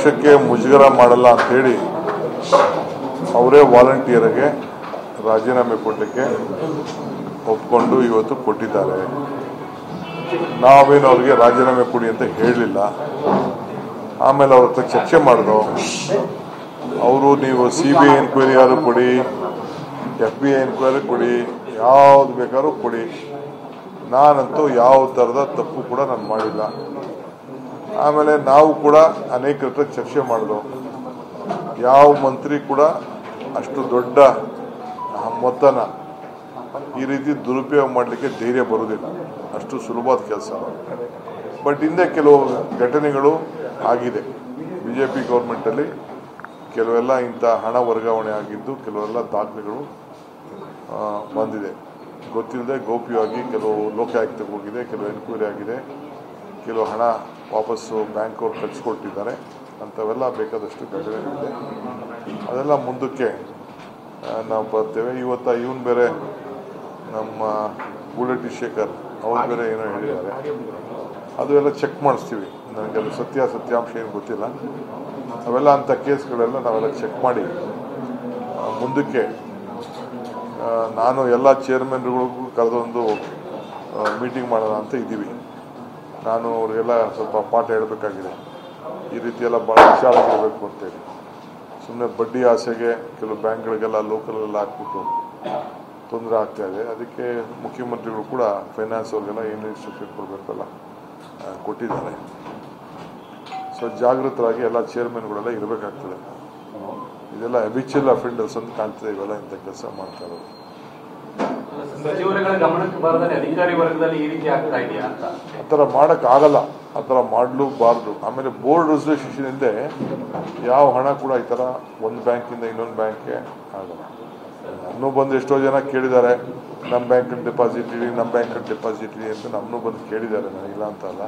ಪಕ್ಷಕ್ಕೆ ಮುಜುಗರ ಮಾಡಲ್ಲ ಅಂತೇಳಿ ಅವರೇ ವಾಲಂಟಿಯರ್ಗೆ ರಾಜೀನಾಮೆ ಕೊಡಲಿಕ್ಕೆ ಒಪ್ಕೊಂಡು ಇವತ್ತು ಕೊಟ್ಟಿದ್ದಾರೆ. ನಾವೇನು ಅವ್ರಿಗೆ ರಾಜೀನಾಮೆ ಕೊಡಿ ಅಂತ ಹೇಳಲಿಲ್ಲ. ಆಮೇಲೆ ಅವ್ರ ಹತ್ರ ಚರ್ಚೆ ಮಾಡಿದ್ರು. ಅವರು ನೀವು CBI ಎನ್ಕ್ವೈರಿ ಯಾರು ಕೊಡಿ, FBI ಎನ್ಕ್ವೈರಿ ಕೊಡಿ, ಯಾವ್ದು ಬೇಕಾದ್ರೂ ಕೊಡಿ, ನಾನಂತೂ ಯಾವ ಥರದ ತಪ್ಪು ಕೂಡ ನಾನು ಮಾಡಿಲ್ಲ. ಆಮೇಲೆ ನಾವು ಕೂಡ ಅನೇಕರ ಹತ್ರ ಚರ್ಚೆ ಮಾಡಿದ್ರು. ಯಾವ ಮಂತ್ರಿ ಕೂಡ ಅಷ್ಟು ದೊಡ್ಡ ಮೊತ್ತನ ಈ ರೀತಿ ದುರುಪಯೋಗ ಮಾಡಲಿಕ್ಕೆ ಧೈರ್ಯ ಬರುವುದಿಲ್ಲ, ಅಷ್ಟು ಸುಲಭವಾದ ಕೆಲಸ. ಬಟ್ ಹಿಂದೆ ಕೆಲವು ಘಟನೆಗಳು ಆಗಿದೆ. BJP ಗೌರ್ಮೆಂಟಲ್ಲಿ ಕೆಲವೆಲ್ಲ ಇಂಥ ಹಣ ವರ್ಗಾವಣೆ ಆಗಿದ್ದು, ಕೆಲವೆಲ್ಲ ದಾಖಲೆಗಳು ಬಂದಿದೆ. ಗೊತ್ತಿಲ್ಲದೆ ಗೌಪ್ಯವಾಗಿ ಕೆಲವು ಲೋಕಾಯುಕ್ತಕ್ಕೆ ಹೋಗಿದೆ, ಕೆಲವು ಎನ್ಕ್ವೈರಿ ಆಗಿದೆ, ಕೆಲವು ಹಣ ವಾಪಸ್ಸು ಬ್ಯಾಂಕ್ ಅವ್ರು ಕಳಿಸ್ಕೊಟ್ಟಿದ್ದಾರೆ. ಅಂಥವೆಲ್ಲ ಬೇಕಾದಷ್ಟು ಘಟನೆಗಳಿದೆ. ಅದೆಲ್ಲ ಮುಂದಕ್ಕೆ ನಾವು ಬರ್ತೇವೆ. ಇವನು ಬೇರೆ ನಮ್ಮ ಬುಲೆಟಿ ಶೇಖರ್ ಅವ್ರು ಬೇರೆ ಏನೋ ಹೇಳಿದ್ದಾರೆ. ಅದು ಎಲ್ಲ ಚೆಕ್ ಮಾಡಿಸ್ತೀವಿ. ನನಗೆ ಸತ್ಯಾಂಶ ಏನು ಗೊತ್ತಿಲ್ಲ. ಅವೆಲ್ಲ ಅಂಥ ಕೇಸ್ಗಳೆಲ್ಲ ನಾವೆಲ್ಲ ಚೆಕ್ ಮಾಡಿ ಮುಂದಕ್ಕೆ ನಾನು ಎಲ್ಲ ಚೇರ್ಮನ್ಗಳಿಗೂ ಕರೆದೊಂದು ಮೀಟಿಂಗ್ ಮಾಡೋಣ ಅಂತ ಇದ್ದೀವಿ. ನಾನು ಅವ್ರಿಗೆಲ್ಲ ಸ್ವಲ್ಪ ಪಾಠ ಹೇಳಬೇಕಾಗಿದೆ. ಈ ರೀತಿ ಎಲ್ಲ ಭಾಳ ಹುಷಾರಾಗಿರಬೇಕು ಅಂತೇಳಿ. ಸುಮ್ಮನೆ ಬಡ್ಡಿ ಆಸೆಗೆ ಕೆಲವು ಬ್ಯಾಂಕ್ಗಳಿಗೆಲ್ಲ ಲೋಕಲೆಲ್ಲ ಹಾಕ್ಬಿಟ್ಟು ತೊಂದರೆ ಆಗ್ತಾ ಇದೆ. ಅದಕ್ಕೆ ಮುಖ್ಯಮಂತ್ರಿಗಳು ಕೂಡ ಫೈನಾನ್ಸ್ ಅವ್ರಿಗೆಲ್ಲ ಏನು ಇನ್ಸ್ಟ್ರಕ್ಷನ್ ಕೊಡಬೇಕಲ್ಲ ಕೊಟ್ಟಿದ್ದಾರೆ. ಸೊ ಜಾಗೃತರಾಗಿ ಎಲ್ಲ ಚೇರ್ಮನ್ಗಳೆಲ್ಲ ಇರಬೇಕಾಗ್ತದೆ. ಇದೆಲ್ಲ ಹ್ಯಾಬಿಚುವಲ್ ಅಫೆಂಡರ್ಸ್ ಅಂತ ಕಾಣ್ತದೆ. ಇವೆಲ್ಲ ಇಂಥ ಕೆಲಸ ಮಾಡ್ತಾ ಇರೋದು. ಸಚಿವರುಗಳ ಗಮನಕ್ಕೆ ಬರದಲ್ಲಿ ಅಧಿಕಾರಿ ವರ್ಗದಲ್ಲಿ ಈ ರೀತಿ ಆಗ್ತಾ ಇದೆಯಾ ಅಂತ ಆ ಥರ ಮಾಡೋಕ್ಕಾಗಲ್ಲ, ಆ ಥರ ಮಾಡಲೂಬಾರ್ದು. ಆಮೇಲೆ ಬೋರ್ಡ್ ರೆಸಲ್ಯೂಷನ್ ಹಿಂದೆ ಯಾವ ಹಣ ಕೂಡ ಈ ಥರ ಒಂದು ಬ್ಯಾಂಕಿಂದ ಇನ್ನೊಂದು ಬ್ಯಾಂಕ್ಗೆ ಆಗಲ್ಲ. ನಮ್ಮನ್ನು ಬಂದು ಎಷ್ಟೋ ಜನ ಕೇಳಿದ್ದಾರೆ, ನಮ್ಮ ಬ್ಯಾಂಕಲ್ಲಿ ಡೆಪಾಸಿಟ್ ಇಡಿ, ನಮ್ಮ ಬ್ಯಾಂಕಲ್ಲಿ ಡೆಪಾಸಿಟ್ ಇಡಿ ಅಂತ ನಮ್ಮನ್ನು ಬಂದು ಕೇಳಿದ್ದಾರೆ. ನನಗಿಲ್ಲ ಅಂತ ಅಲ್ಲ,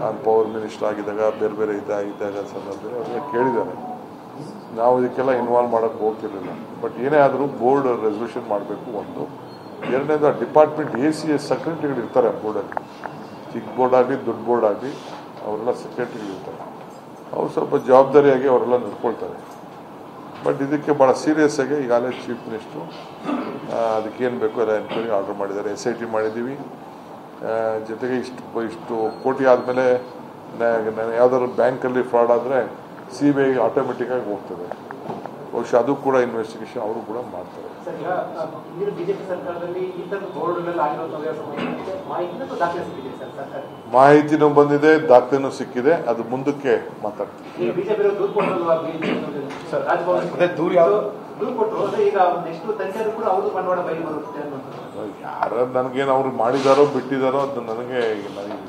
ನಾನು ಪವರ್ ಮಿನಿಸ್ಟರ್ ಆಗಿದ್ದಾಗ ಬೇರೆ ಬೇರೆ ಇದ್ದಾಗ ಸಂದರ್ಭದಲ್ಲಿ ಅವ್ರಿಗೆ ಕೇಳಿದ್ದಾರೆ. ನಾವು ಇದಕ್ಕೆಲ್ಲ ಇನ್ವಾಲ್ವ್ ಮಾಡೋಕ್ಕೆ ಹೋಗ್ತಿರಲಿಲ್ಲ. ಬಟ್ ಏನೇ ಆದರೂ ಬೋರ್ಡ್ ರೆಸಲ್ಯೂಷನ್ ಮಾಡಬೇಕು ಒಂದು. ಎರಡನೇದು ಡಿಪಾರ್ಟ್ಮೆಂಟ್ ACS ಸೆಕ್ರೆಟರಿಗಳು ಇರ್ತಾರೆ ಬೋರ್ಡಲ್ಲಿ. ಚಿಕ್ಕ ಬೋರ್ಡ್ ಆಗಲಿ ದೊಡ್ಡ ಬೋರ್ಡ್ ಆಗಲಿ ಅವರೆಲ್ಲ ಸೆಕ್ರೆಟರಿಗಳು ಇರ್ತಾರೆ. ಅವ್ರು ಸ್ವಲ್ಪ ಜವಾಬ್ದಾರಿಯಾಗಿ ಅವರೆಲ್ಲ ನಡ್ಕೊಳ್ತಾರೆ. ಬಟ್ ಇದಕ್ಕೆ ಭಾಳ ಸೀರಿಯಸ್ ಆಗಿ ಈಗಾಗಲೇ ಚೀಫ್ ಮಿನಿಸ್ಟ್ರು ಅದಕ್ಕೇನು ಬೇಕೋ ಎಲ್ಲ ಎನ್ಕ್ವೈರಿ ಆರ್ಡರ್ ಮಾಡಿದ್ದಾರೆ. SIT ಮಾಡಿದ್ದೀವಿ. ಜೊತೆಗೆ ಇಷ್ಟು ಕೋಟಿ ಆದಮೇಲೆ ಯಾವುದಾದ್ರು ಬ್ಯಾಂಕಲ್ಲಿ ಫ್ರಾಡ್ ಆದರೆ CBI ಆಟೋಮೆಟಿಕ್ಕಾಗಿ ಹೋಗ್ತದೆ. ಬಹುಶಃ ಅದು ಕೂಡ ಇನ್ವೆಸ್ಟಿಗೇಷನ್ ಅವರು ಕೂಡ ಮಾಡ್ತಾರೆ. ಮಾಹಿತಿನೂ ಬಂದಿದೆ, ದಾಖಲೆನೂ ಸಿಕ್ಕಿದೆ. ಅದು ಮುಂದಕ್ಕೆ ಮಾತಾಡ್ತೀವಿ. ಯಾರು ನನಗೇನು ಅವ್ರು ಮಾಡಿದಾರೋ ಬಿಟ್ಟಿದಾರೋ ಅದು ನನಗೆ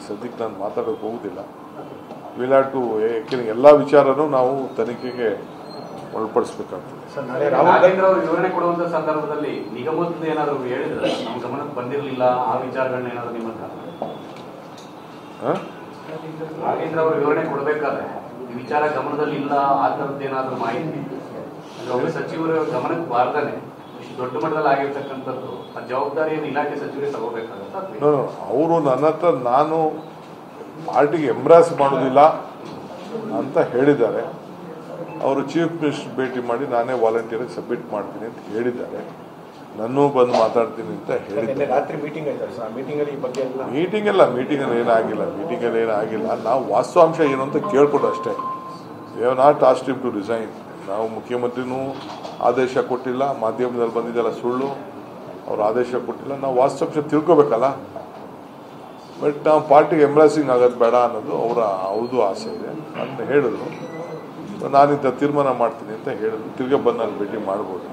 ಸದ್ಯಕ್ಕೆ ನಾನು ಮಾತಾಡೋಕೆ ಹೋಗುದಿಲ್ಲ. ವಿಲ್ ಹ್ಯಾವ್ ಟು, ಏಕೆಂದರೆ ಎಲ್ಲ ವಿಚಾರನೂ ನಾವು ತನಿಖೆಗೆ ಒಳಪಡಿಸಬೇಕಾಗ್ತದೆ. ನಾಗೇಂದ್ರ ಅವರು ವಿವರಣೆ ಕೊಡುವಂತ ಸಂದರ್ಭದಲ್ಲಿ ನಿಗಮದ ಏನಾದ್ರು ಹೇಳಿದ್ರೆ ನಮ್ಮ ಗಮನಕ್ಕೆ ಬಂದಿರಲಿಲ್ಲ ಆ ವಿಚಾರಗಳನ್ನ ಏನಾದ್ರು ನಿಮ್ಮ ನಾಗೇಂದ್ರ ಅವರು ವಿವರಣೆ ಕೊಡಬೇಕಾದ್ರೆ ಈ ವಿಚಾರ ಗಮನದಲ್ಲಿ ಇಲ್ಲ ಆ ಥರದ್ದು ಏನಾದ್ರು ಮಾಹಿತಿ ಒಬ್ಬ ಸಚಿವರ ಗಮನಕ್ಕೆ ಬಾರ್ದಾನೆ ಇಷ್ಟು ದೊಡ್ಡ ಮಟ್ಟದಲ್ಲಿ ಆಗಿರ್ತಕ್ಕಂಥದ್ದು ಆ ಜವಾಬ್ದಾರಿಯನ್ನು ಇಲಾಖೆ ಸಚಿವರೇ ತಗೋಬೇಕಾಗುತ್ತೆ. ಅವರು ನನ್ನ ಹತ್ರ ನಾನು ಪಾರ್ಟಿಗೆ ಎಂಬ್ರಾಸ್ ಮಾಡೋದಿಲ್ಲ ಅಂತ ಹೇಳಿದ್ದಾರೆ. ಅವರು ಚೀಫ್ ಮಿನಿಸ್ಟರ್ ಭೇಟಿ ಮಾಡಿ ನಾನೇ ವಾಲಂಟಿಯರ್ ಸಬ್ಮಿಟ್ ಮಾಡ್ತೀನಿ ಅಂತ ಹೇಳಿದ್ದಾರೆ. ನನ್ನೂ ಬಂದು ಮಾತಾಡ್ತೀನಿ ಅಂತ ಹೇಳಿದ್ದಾರೆ. ಮೀಟಿಂಗಲ್ಲಿ ಏನಾಗಿಲ್ಲ. ನಾವು ವಾಸ್ತವಾಂಶ ಏನು ಅಂತ ಕೇಳ್ಕೊಡು ಅಷ್ಟೇ. We have not asked him to resign. ನಾವು ಮುಖ್ಯಮಂತ್ರಿನೂ ಆದೇಶ ಕೊಟ್ಟಿಲ್ಲ, ಮಾಧ್ಯಮದಲ್ಲಿ ಬಂದಿದ್ದೆಲ್ಲ ಸುಳ್ಳು, ಅವ್ರು ಆದೇಶ ಕೊಟ್ಟಿಲ್ಲ. ನಾವು ವಾಸ್ತವಾಂಶ ತಿಳ್ಕೊಬೇಕಲ್ಲ. ಬಟ್ ನಾವು ಪಾರ್ಟಿಗೆ ಎಂಬ್ರಾಸಿಂಗ್ ಆಗೋದು ಬೇಡ ಅನ್ನೋದು ಅವ್ರದ್ದು ಆಸೆ ಇದೆ ಅಂತ ಹೇಳಿದ್ರು. ನಾನಿಂಥ ತೀರ್ಮಾನ ಮಾಡ್ತೀನಿ ಅಂತ ಹೇಳಿದ್ರು. ತಿರ್ಗಾ ಬಂದು ನಾನು ಭೇಟಿ ಮಾಡ್ಬೋದು.